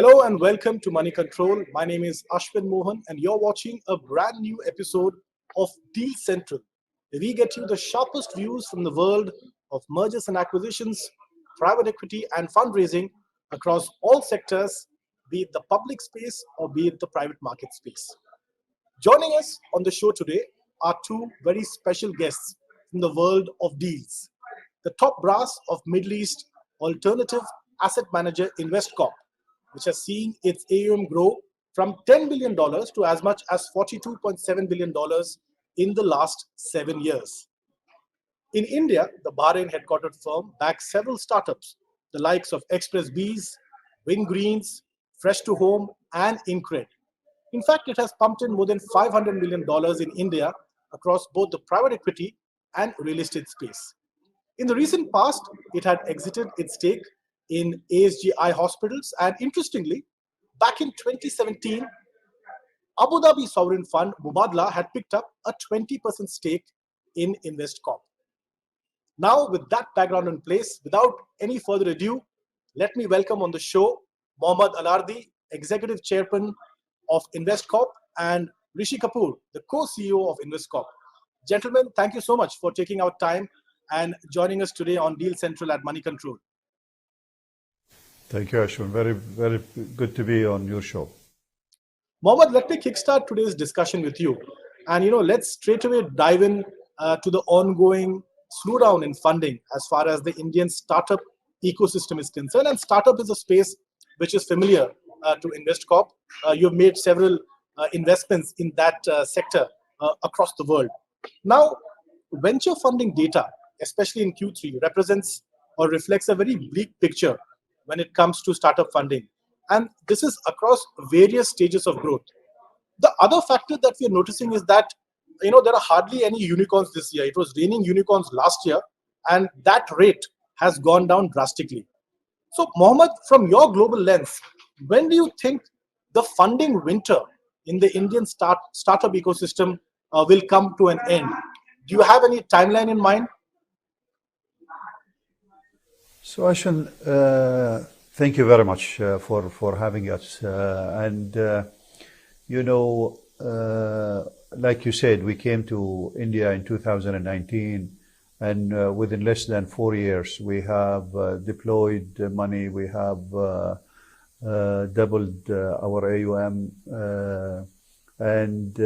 Hello and welcome to Moneycontrol. My name is Ashwin Mohan, and you're watching a brand new episode of Deal Central, where we get you the sharpest views from the world of mergers and acquisitions, private equity, and fundraising across all sectors, be it the public space or be it the private market space. Joining us on the show today are two very special guests from the world of deals. The top brass of Middle East alternative asset manager Investcorp, which has seen its AUM grow from $10 billion to as much as $42.7 billion in the last 7 years. In India, the Bahrain headquartered firm backs several startups, the likes of XpressBees, Wingreens, Freshtohome and InCred. In fact, it has pumped in more than $500 million in India across both the private equity and real estate space. In the recent past, it had exited its stake in ASGI hospitals, and interestingly, back in 2017, Abu Dhabi sovereign fund Mubadala had picked up a 20% stake in Investcorp. Now, with that background in place, without any further ado, let me welcome on the show Mohammed Alardhi, Executive Chairman of Investcorp, and Rishi Kapoor, the co-CEO of Investcorp. Gentlemen, thank you so much for taking out time and joining us today on Deal Central at Moneycontrol. Thank you, Ashwin. Very, very good to be on your show. Mohammed, let me kickstart today's discussion with you. And, let's straight away dive in to the ongoing slowdown in funding as far as the Indian startup ecosystem is concerned. And startup is a space which is familiar to Investcorp. You've made several investments in that sector across the world. Now, venture funding data, especially in Q3, represents or reflects a very bleak picture when it comes to startup funding. And this is across various stages of growth. The other factor that we are noticing is that, there are hardly any unicorns this year. It was raining unicorns last year, and that rate has gone down drastically. So, Mohammed, from your global lens, when do you think the funding winter in the Indian startup ecosystem will come to an end? Do you have any timeline in mind? So, Ashwin, thank you very much for having us. Like you said, we came to India in 2019, and within less than 4 years, we have deployed money. We have doubled our AUM, and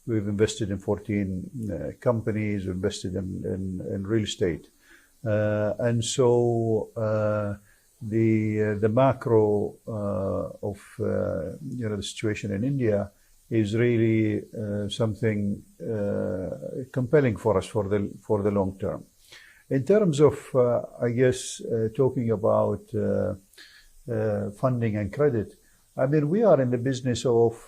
we've invested in 14 companies. We invested in real estate. And so the macro of the situation in India is really something compelling for us for the long term. In terms of talking about funding and credit, I mean, we are in the business of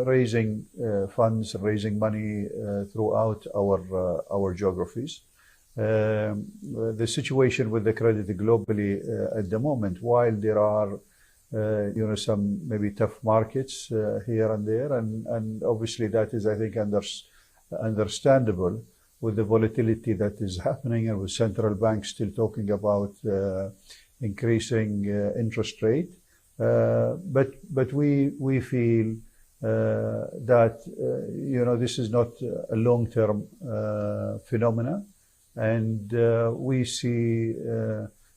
raising funds, raising money throughout our geographies. The situation with the credit globally at the moment, while there are some maybe tough markets here and there, and obviously that is, I think, understandable with the volatility that is happening and with central banks still talking about increasing interest rate. But we feel that this is not a long-term phenomena. And we see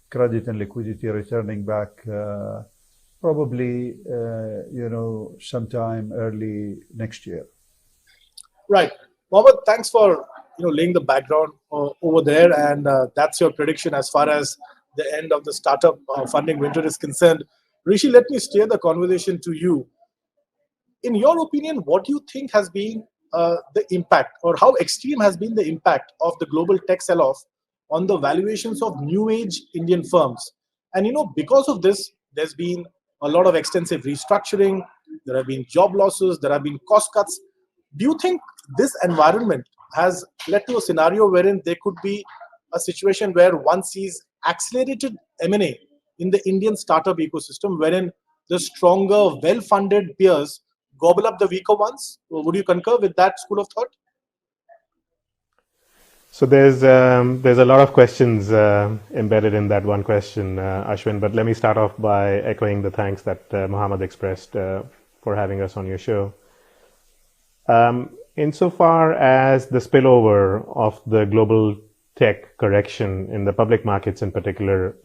credit and liquidity returning back probably, sometime early next year. Right. Mohammed, thanks for laying the background over there. And that's your prediction as far as the end of the startup funding winter is concerned. Rishi, let me steer the conversation to you. In your opinion, what do you think has been the impact, or how extreme has been the impact of the global tech sell-off on the valuations of new age Indian firms? And because of this, there's been a lot of extensive restructuring, there have been job losses, there have been cost cuts. Do you think this environment has led to a scenario wherein there could be a situation where one sees accelerated M&A in the Indian startup ecosystem, wherein the stronger, well-funded peers gobble up the weaker ones? Would you concur with that school of thought? So there's a lot of questions embedded in that one question, Ashwin. But let me start off by echoing the thanks that Mohammed expressed for having us on your show. Insofar as the spillover of the global tech correction in the public markets, in particular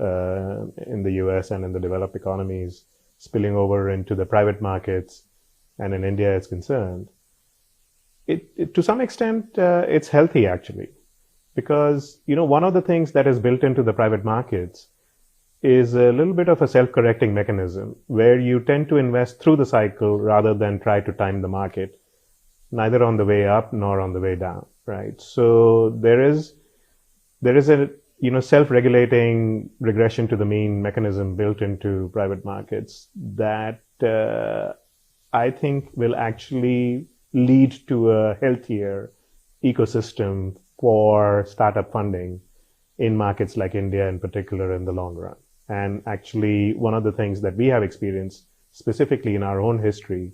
in the US and in the developed economies, spilling over into the private markets and in India is concerned, to some extent, it's healthy actually, because one of the things that is built into the private markets is a little bit of a self-correcting mechanism where you tend to invest through the cycle rather than try to time the market, neither on the way up nor on the way down, right? So there is a self-regulating regression to the mean mechanism built into private markets that I think will actually lead to a healthier ecosystem for startup funding in markets like India in particular in the long run. And actually, one of the things that we have experienced specifically in our own history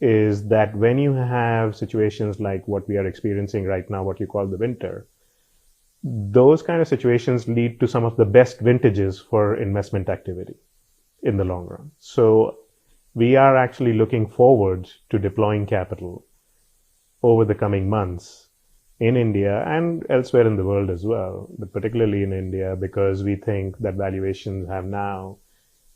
is that when you have situations like what we are experiencing right now, what you call the winter, those kind of situations lead to some of the best vintages for investment activity in the long run. So we are actually looking forward to deploying capital over the coming months in India and elsewhere in the world as well, but particularly in India, because we think that valuations have now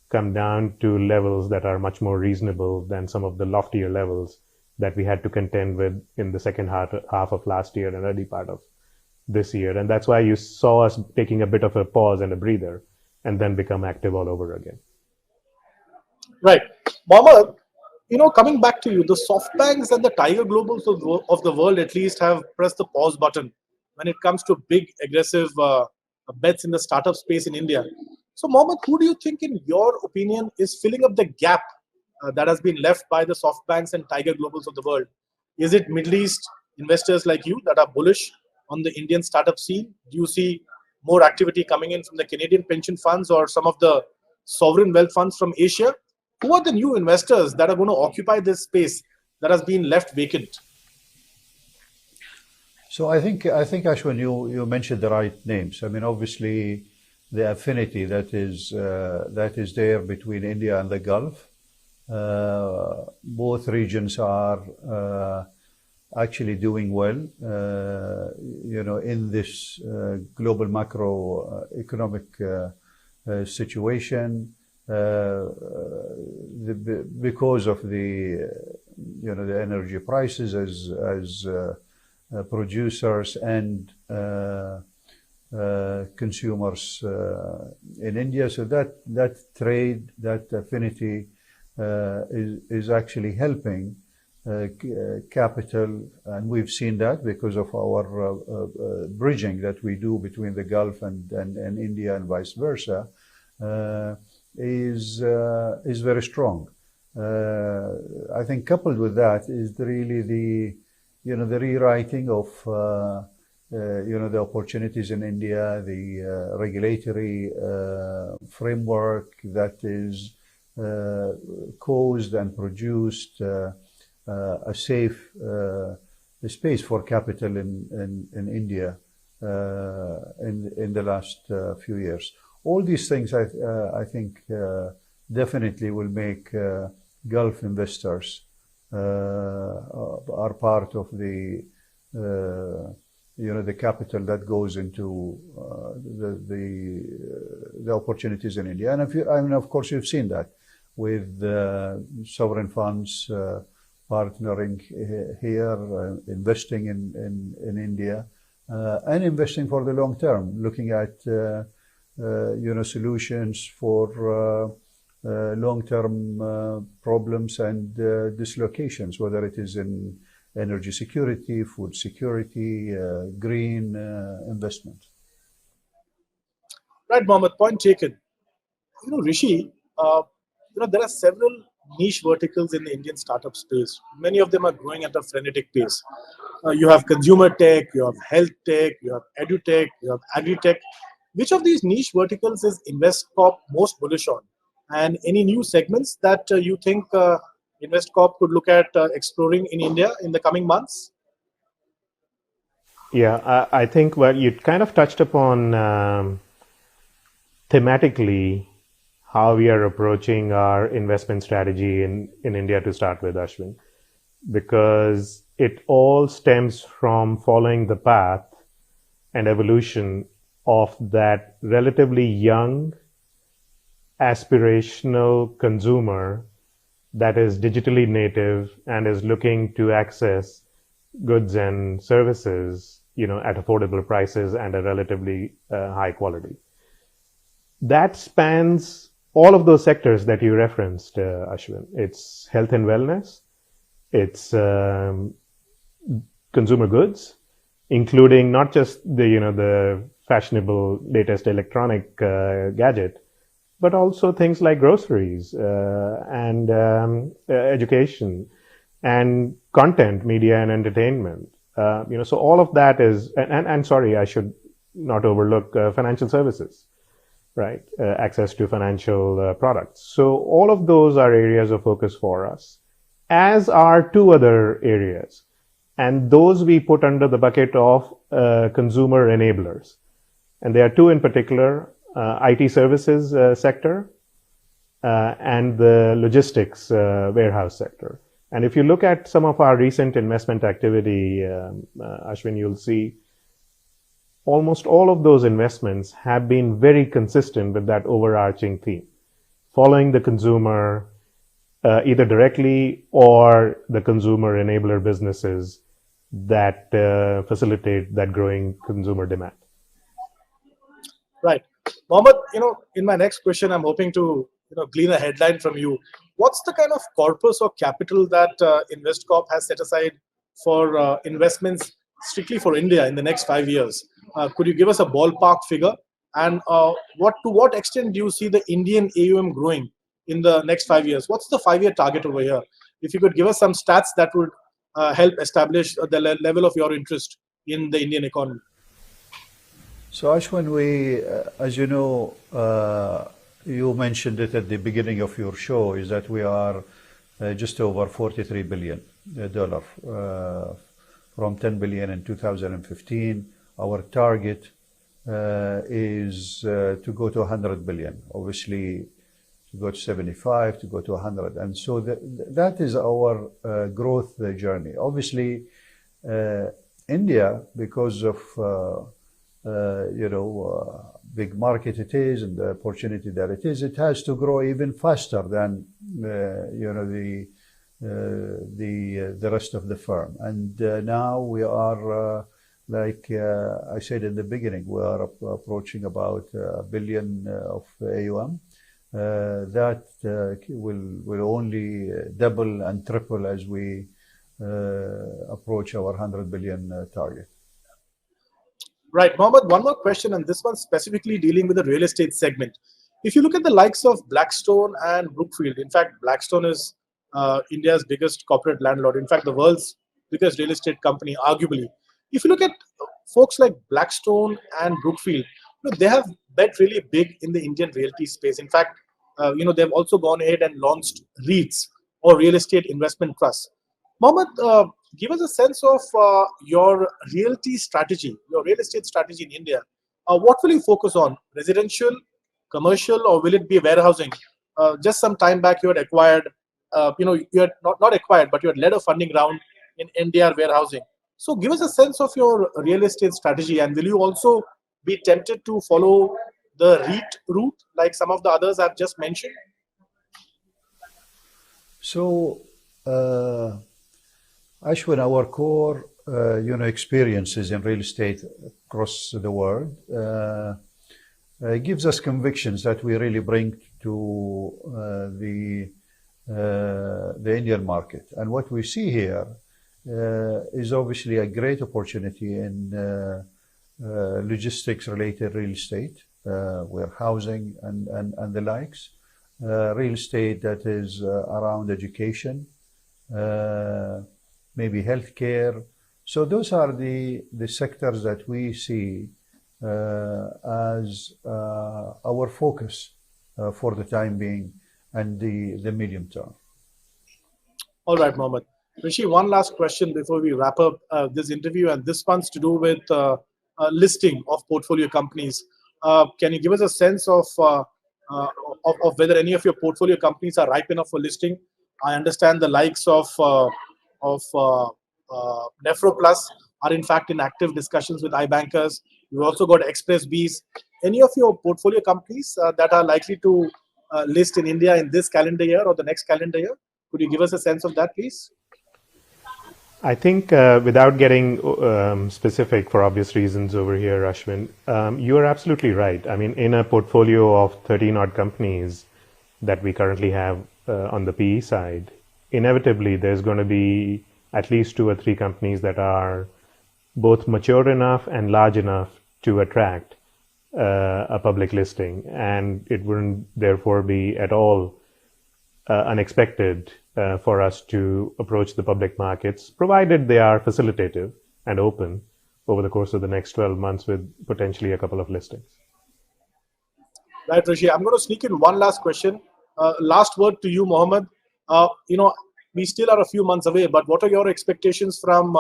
come down to levels that are much more reasonable than some of the loftier levels that we had to contend with in the second half of last year and early part of this year. And that's why you saw us taking a bit of a pause and a breather and then become active all over again. Right. Mohammed, coming back to you, the soft banks and the Tiger Globals of the world at least have pressed the pause button when it comes to big, aggressive bets in the startup space in India. So, Mohammed, who do you think, in your opinion, is filling up the gap that has been left by the soft banks and Tiger Globals of the world? Is it Middle East investors like you that are bullish on the Indian startup scene? Do you see more activity coming in from the Canadian pension funds or some of the sovereign wealth funds from Asia? Who are the new investors that are going to occupy this space that has been left vacant? So Ashwin, you mentioned the right names. I mean, obviously, the affinity that is there between India and the Gulf. Both regions are actually doing well. In this global macroeconomic situation. Because of the energy prices as producers and consumers in India, so that trade, that affinity is actually helping capital, and we've seen that because of our bridging that we do between the Gulf and India and vice versa. Is very strong. I think coupled with that is really the rewriting of the opportunities in India, the regulatory framework that is caused and produced a safe space for capital in India in the last few years. All these things, I think, definitely will make Gulf investors are part of the the capital that goes into the opportunities in India. And of course, you've seen that with sovereign funds partnering here, investing in India, and investing for the long term, looking at solutions for long-term problems and dislocations, whether it is in energy security, food security, green investment. Right, Mohammed, point taken. Rishi, there are several niche verticals in the Indian startup space. Many of them are growing at a frenetic pace. You have consumer tech, you have health tech, you have edutech, you have agri-tech. Which of these niche verticals is Investcorp most bullish on? And any new segments that you think Investcorp could look at exploring in India in the coming months? Yeah, I think well, you kind of touched upon thematically how we are approaching our investment strategy in India to start with, Ashwin, because it all stems from following the path and evolution of that relatively young, aspirational consumer that is digitally native and is looking to access goods and services, at affordable prices and a relatively high quality. That spans all of those sectors that you referenced, Ashwin. It's health and wellness, it's consumer goods, including not just the fashionable latest electronic gadget, but also things like groceries and education and content, media and entertainment. So all of that is, and sorry, I should not overlook financial services, right? Access to financial products. So all of those are areas of focus for us, as are two other areas. And those we put under the bucket of consumer enablers. And there are two in particular, IT services sector and the logistics warehouse sector. And if you look at some of our recent investment activity, Ashwin, you'll see almost all of those investments have been very consistent with that overarching theme, following the consumer either directly or the consumer enabler businesses that facilitate that growing consumer demand. Right. Mohammed, in my next question, I'm hoping to glean a headline from you. What's the kind of corpus or capital that Investcorp has set aside for investments strictly for India in the next 5 years? Could you give us a ballpark figure? And to what extent do you see the Indian AUM growing in the next 5 years? What's the 5-year target over here? If you could give us some stats that would help establish the level of your interest in the Indian economy. So Ashwin, as you know, you mentioned it at the beginning of your show, is that we are just over $43 billion from 10 billion in 2015. Our target is to go to 100 billion, obviously to go to 75, to go to 100. And so that is our growth journey. Obviously, India, because of big market it is and the opportunity that it is, it has to grow even faster than the rest of the firm. And now we are like I said in the beginning, we are approaching about $1 billion of AUM. That will only double and triple as we approach our 100 billion target. Right, Mohammed, one more question, and this one specifically dealing with the real estate segment. If you look at the likes of Blackstone and Brookfield, in fact, Blackstone is India's biggest corporate landlord, in fact, the world's biggest real estate company, arguably. If you look at folks like Blackstone and Brookfield, they have bet really big in the Indian realty space. In fact, they've also gone ahead and launched REITs, or real estate investment trusts. Mohammed, give us a sense of your realty strategy, your real estate strategy in India. What will you focus on? Residential, commercial, or will it be warehousing? Just some time back, you had acquired, you had not acquired, but you had led a funding round in NDR warehousing. So give us a sense of your real estate strategy, and will you also be tempted to follow the REIT route like some of the others I've just mentioned? So, Ashwin, our core, experiences in real estate across the world gives us convictions that we really bring to the Indian market. And what we see here is obviously a great opportunity in logistics-related real estate, warehousing and the likes. Real estate that is around education, maybe healthcare. So those are the sectors that we see as our focus for the time being and the medium term. All right, Mohammed. Rishi, one last question before we wrap up this interview, and this one's to do with listing of portfolio companies. Can you give us a sense of whether any of your portfolio companies are ripe enough for listing? I understand the likes of Nephroplus are in fact in active discussions with iBankers. You've also got XpressBees. Any of your portfolio companies that are likely to list in India in this calendar year or the next calendar year? Could you give us a sense of that, please? I think without getting specific for obvious reasons over here, Ashwin, you are absolutely right. I mean, in a portfolio of 13 odd companies that we currently have on the PE side, inevitably there's going to be at least 2 or 3 companies that are both mature enough and large enough to attract a public listing. And it wouldn't therefore be at all unexpected for us to approach the public markets, provided they are facilitative and open over the course of the next 12 months with potentially a couple of listings. Right, Rishi. I'm going to sneak in one last question. Last word to you, Mohammed. We still are a few months away, but what are your expectations from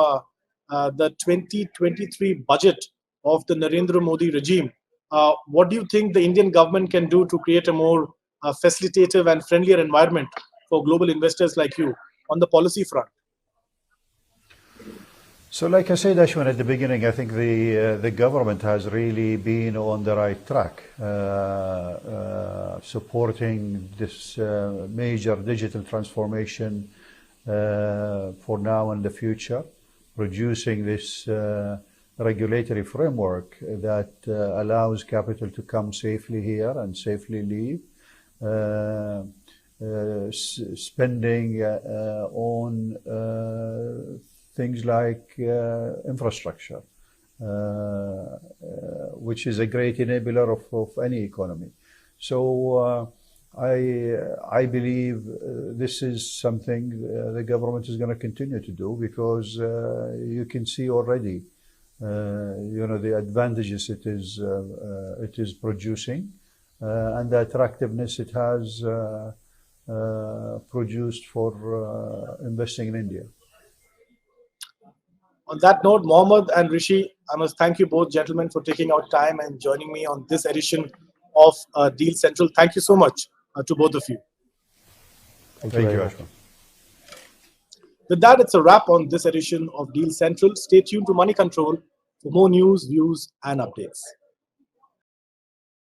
the 2023 budget of the Narendra Modi regime? What do you think the Indian government can do to create a more facilitative and friendlier environment for global investors like you on the policy front? So, like I said, Ashwin, at the beginning, I think the government has really been on the right track, supporting this major digital transformation for now and the future, producing this regulatory framework that allows capital to come safely here and safely leave. Spending on things like infrastructure, which is a great enabler of any economy. So I believe this is something the government is going to continue to do, because you can see already the advantages it is producing and the attractiveness it has produced for investing in India. On that note, Mohammed and Rishi, I must thank you both, gentlemen, for taking out time and joining me on this edition of Deal Central. Thank you so much to both of you. Thank you, Ashwin. With that, it's a wrap on this edition of Deal Central. Stay tuned to Moneycontrol for more news, views, and updates.